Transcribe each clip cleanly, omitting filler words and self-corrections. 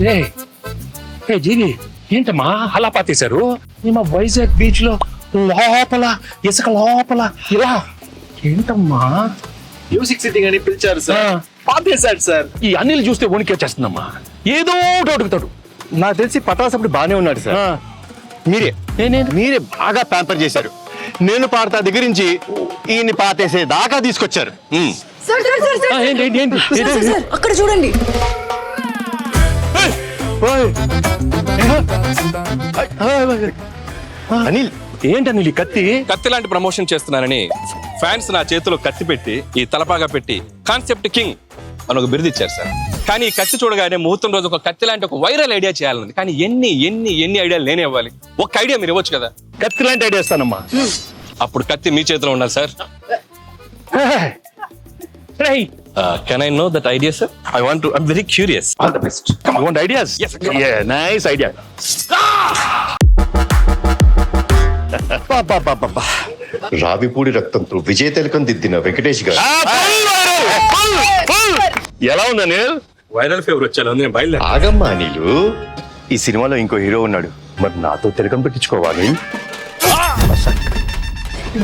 ఏ జీవి ఏంటమ్మా అలా పాతేశారు? మా వైజాగ్ బీచ్ లో లోపల ఇసుక లోపల ఇలా ఏంటమ్మా? మ్యూజిక్ సిట్టింగ్ అని పిలిచారు సార్, పాతేశాడు సార్. ఈ అనిల్ చూస్తే వణికేచేస్తుందమ్మా. ఏదో అడుగుతాడు. నాకు తెలిసి పటాస్ అప్పుడు బానే ఉన్నాడు సార్. మీరే బాగా ప్యాంపర్ చేశారు. నేను పాడతా దగ్గర నుంచి ఈయన్ని పాతేసే దాకా తీసుకొచ్చారు. సార్ సార్ సార్ సార్ ఏంటి ఏంటి సార్, సార్, సార్, అక్కడ చూడండి. అనిల్ ఏంటి అనిల్ ఈ కత్తి? కత్తి లాంటి ప్రమోషన్ చేస్తున్నానని ఫ్యాన్స్ నా చేతిలో కత్తి పెట్టి ఈ తలపాగా పెట్టి కాన్సెప్ట్ కింగ్ అని ఒక బిరుదు ఇచ్చారు సార్. కానీ ఈ కత్తి చూడగానే ముహూర్తం రోజు ఒక కత్తి లాంటి ఒక వైరల్ ఐడియా చేయాలని. కానీ ఎన్ని ఎన్ని ఎన్ని ఐడియాలు నేనే ఇవ్వాలి? ఒక ఐడియా మీరు ఇవ్వచ్చు కదా. కత్తి లాంటి ఐడియా ఇస్తానమ్మా. అప్పుడు కత్తి మీ చేతిలో ఉండాలి sir. Can I know that idea sir? I'm very curious. All the best. Come on ideas. Yes, nice idea. Ravipudi రక్తంతో విజయ తిలకం దిద్దిన వెంకటేష్ గారు. ఎలా ఉంది అనిల్? వైరల్ ఫీవర్ వచ్చాను నేను బయలుదేరి. ఆగమ్మా నీళ్ళు. ఈ సినిమాలో ఇంకో హీరో ఉన్నాడు, మరి నాతో తిలకం పెట్టించుకోవాలి.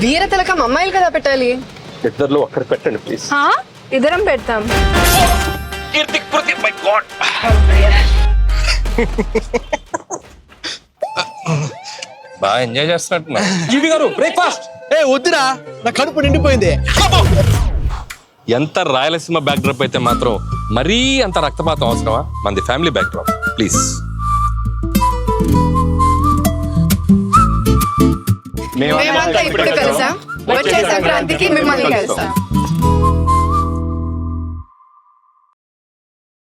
వీర తిలకం అమ్మాయిలు కదా పెట్టాలి. ఇద్దర్లో ఒక్కరు పెట్టండి ప్లీజ్. ఇద్దరం పెడతాం. బాగా ఎంజాయ్ చేస్తున్నట్టు జీవి గారు. బ్రేక్ఫాస్ట్ వద్దురా, నా కడుపు నిండిపోయింది. ఎంత రాయలసీమ బ్యాక్ డ్రాప్ అయితే మాత్రం మరీ అంత రక్తపాతం అవసరమా? మనది ఫ్యామిలీ బ్యాక్ డ్రాప్ ప్లీజ్. మేమంతా ఇప్పుడు కలిసాం, వచ్చే సంక్రాంతికి మిమ్మల్ని కలుస్తాం.